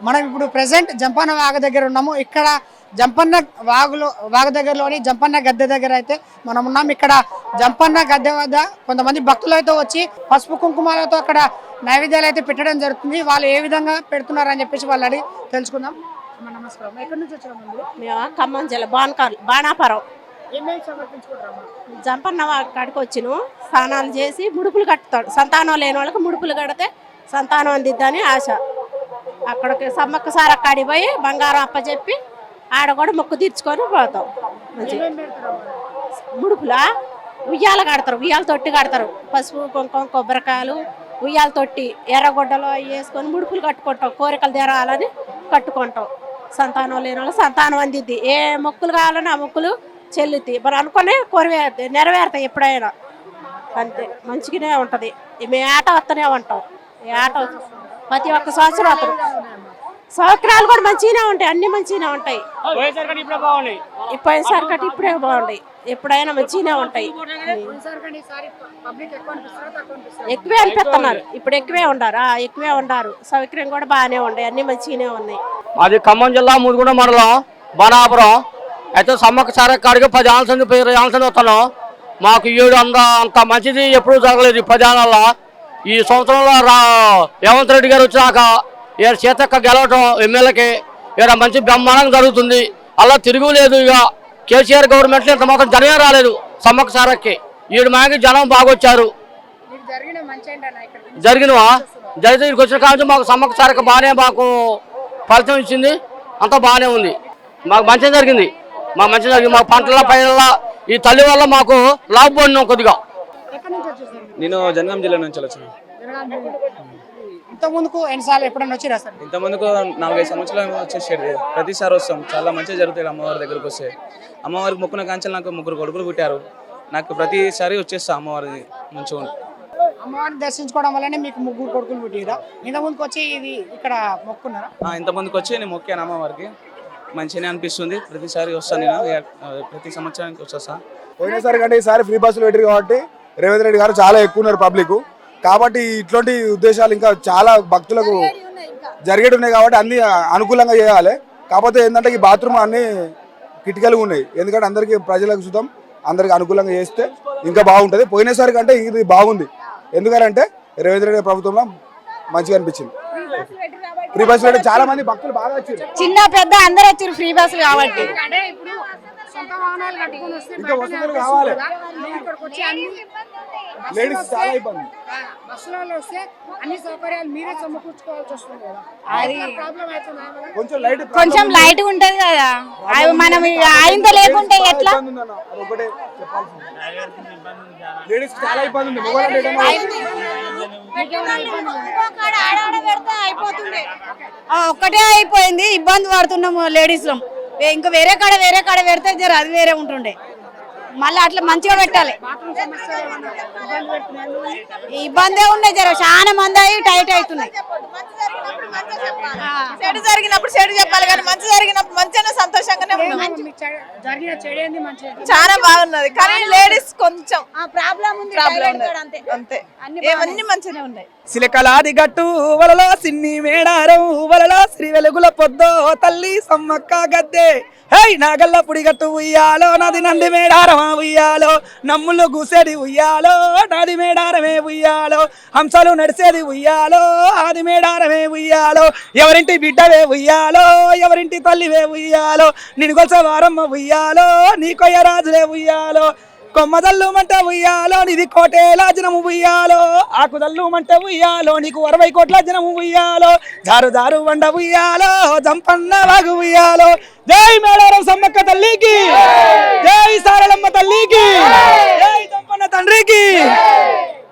మనం ఇప్పుడు ప్రెసెంట్ జంపన్న వాగు దగ్గర ఉన్నాము. ఇక్కడ జంపన్న వాగు దగ్గరలోని జంపన్న గద్దె దగ్గర అయితే మనం ఉన్నాం. ఇక్కడ జంపన్న గద్దె వద్ద కొంతమంది భక్తులు అయితే వచ్చి పసుపు కుంకుమాలతో అక్కడ నైవేద్యాలు అయితే పెట్టడం జరుగుతుంది. వాళ్ళు ఏ విధంగా పెడుతున్నారు అని చెప్పేసి వాళ్ళు అడిగి తెలుసుకుందాం. నమస్కారం, ఎక్కడి నుంచి వచ్చాము? మేము ఖమ్మం జిల్లా బాణాపురం జంపన్న కాడికి వచ్చిను. స్నానాలు చేసి ముడుపులు కట్టుతాడు. సంతానం లేని వాళ్ళకి ముడుపులు కడితే సంతానం అందిద్దని ఆశ. అక్కడికి సమ్మక్క సార కాడికి పోయి బంగారం అప్పచెప్పి ఆడ కూడా మొక్కు తీర్చుకొని పోతాం. ముడుపులా ఉయ్యాల కడతారు, ఉయ్యాల తొట్టి కడతారు. పసుపు కుంకుమ కొబ్బరికాయలు ఉయ్యాల తొట్టి ఎర్రగొడ్డలో వేసుకొని ముడుపులు కట్టుకుంటాం. కోరికలు తీరాలని కట్టుకుంటాం. సంతానం లేని వాళ్ళు సంతానం అందిద్ది. ఏ మొక్కులు కావాలని ఆ మొక్కులు చెల్లుతాయి. మరి అనుకునే నెరవేరుతాయి ఎప్పుడైనా. అంతే, మంచిగానే ఉంటుంది. మేము ఆట వస్తూనే ఉంటాం. ఈ ఆట ప్రతి ఒక్క సంవత్సరం వస్తారు. సౌకర్యాలు కూడా మంచిగానే ఉంటాయి, అన్ని మంచిగానే ఉంటాయి. పోయినసారి కట్టి ఇప్పుడే బాగుంటాయి, ఎప్పుడైనా మంచిగానే ఉంటాయి. ఎక్కువే అనిపిస్తున్నారు, ఇప్పుడు ఎక్కువే ఉండారు. సౌకర్యం కూడా బాగానే ఉంటాయి, అన్ని మంచిగానే ఉన్నాయి. మాది ఖమ్మం జిల్లా ముదిగూడ మండలం బాణాపురం. అయితే సమ్మక్క సార కాడికి 10 ఆన్సన్ వస్తున్నాం. మాకు అంత మంచిది ఎప్పుడూ జరగలేదు. 10 ఏళ్ళ ఈ సంవత్సరంలో రేవంత్ రెడ్డి గారు వచ్చినాక సీతక్క గెలవటం ఎమ్మెల్యేకి ఇక్కడ మంచి బ్రహ్మాండంగా జరుగుతుంది. అలా తిరుగులేదు. ఇక కేసీఆర్ గవర్నమెంట్లో ఇంత మాత్రం జనమే రాలేదు. సమ్మక్క సారక్కి మాకి జనం బాగా వచ్చారు. జరిగినవా జరిగితే ఇక్కడికి వచ్చిన కాబట్టి మాకు సమ్మక్క సారక్క బాగానే మాకు ఫలితం ఇచ్చింది. అంతా బాగానే ఉంది. మాకు మంచిగా జరిగింది. మా పంటల పైన ఈ తల్లి వల్ల మాకు లాభపడినాం కొద్దిగా. నేను జనగాం జిల్లా నుంచి వచ్చాను. ఇంతకుముందుకు ఎన్నిసార్లు ఎప్పుడన్నా వచ్చి రాస్తారు? ఇంతకుముందుకు 4-5 సంవత్సరాలు వచ్చేసేది. ప్రతిసారి వస్తాం. చాలా మంచిగా జరుగుతాయి. అమ్మవారి దగ్గరకు వస్తే అమ్మవారికి మొక్కున కాంచెలు నాకు 3 కొడుకులు పుట్టారు. నాకు ప్రతిసారి వచ్చేస్తా అమ్మవారిని మంచిగా. అమ్మవారిని దర్శించుకోవడం వల్లనే మీకు 3 కొడుకులు పుట్టిరా? ఇంతకుముందుకు వచ్చి ఇది ఇక్కడ మొక్కున్నారా? ఇంతకుముందుకు వచ్చి నేను మొక్కాను అమ్మవారికి. మంచిగానే అనిపిస్తుంది. ప్రతిసారి వస్తాను. నేను ప్రతి సంవత్సరానికి వచ్చేస్తా. పోయినసారి కంటే ఈసారి ఫ్రీ బస్సులు పెట్టారు కాబట్టి రేవంత్ రెడ్డి గారు చాలా ఎక్కువ ఉన్నారు పబ్లిక్. కాబట్టి ఇట్లాంటి ఉద్దేశాలు ఇంకా చాలా భక్తులకు జరిగేటి ఉన్నాయి. కాబట్టి అన్ని అనుకూలంగా చేయాలి. కాకపోతే ఏంటంటే ఈ బాత్రూమ్ అన్ని కిటికలుగా ఉన్నాయి. ఎందుకంటే అందరికీ ప్రజలకు చూద్దాం, అందరికి అనుకూలంగా చేస్తే ఇంకా బాగుంటుంది. పోయినసారి కంటే ఇది బాగుంది. ఎందుకంటే రేవంత్ రెడ్డి ప్రభుత్వంలో మంచిగా అనిపించింది. ఫ్రీ బస్సు పెట్టి చాలా మంది భక్తులు బాగా వచ్చారు. చిన్న పెద్ద అందరు వచ్చారు ఫ్రీ బస్సులు కాబట్టి. ఇంకా వసతులు కావాలి. లేడీస్ చాలా ఇబ్బంది. కొంచెం లైట్ ఉంటది కదా, మనం ఆయనతో లేకుంటే ఎట్లా? లేడీస్ చాలా ఇబ్బంది ఉంది. ఒక్కటే అయిపోయింది, ఇబ్బంది పడుతున్నాము లేడీస్ లో. ఇంకా వేరే కాడ పెడితే జర అది వేరే ఉంటుండే. మళ్ళీ అట్లా మంచిగా పెట్టాలి. ఇబ్బందే ఉన్నాయి, జర చాలా మంది అయ్యి టైట్ అవుతున్నాయి. చెడు జరిగినప్పుడు చెడు చెప్పాలి, కానీ మంచి జరిగినప్పుడు మంచిగా సంతోషంగానే ఉన్నాం. చాలా బాగున్నది, కానీ లేడీస్ కొంచెం ప్రాబ్లం అంతే. ఇవన్నీ మంచిగానే ఉన్నాయి. సిలకలాది గట్టు వలలో సిన్ని మేడారం వలలో శ్రీ వెలుగుల పొద్దో తల్లి సమ్మక్క గద్దె. హై నాగల్ల పుడి గట్టు ఉయ్యాలో నది నంది మేడారమా ఉయ్యాలో. నమ్ములు గూసేది ఉయ్యాలో నది మేడారమే ఉయ్యాలో. హంసలు నడిసేది ఉయ్యాలో అది మేడారమే ఉయ్యాలో. ఎవరింటి బిడ్డవే ఉయ్యాలో ఎవరింటి తల్లివే ఉయ్యాలో. నిన్ను కొలిసే వారమ్మ ఉయ్యాలో నీ కొయ్య రాజులే ఉయ్యాలో. కొమ్మదల్లు మంట ఉయ్యాలో నిది కోటేలా జనము ఉయ్యాలో. ఆకుదల్లు మంట ఉయ్యాలో నీకు 60 కోట్ల జనము ఉయ్యాలో. జారు జారు వండ ఉయ్యాలో జంపన్న వాగు ఉయ్యాలో. జై మేడారం సమ్మక్క తల్లికి, జై సారలమ్మ తల్లికి, జై జంపన్న తండ్రికి.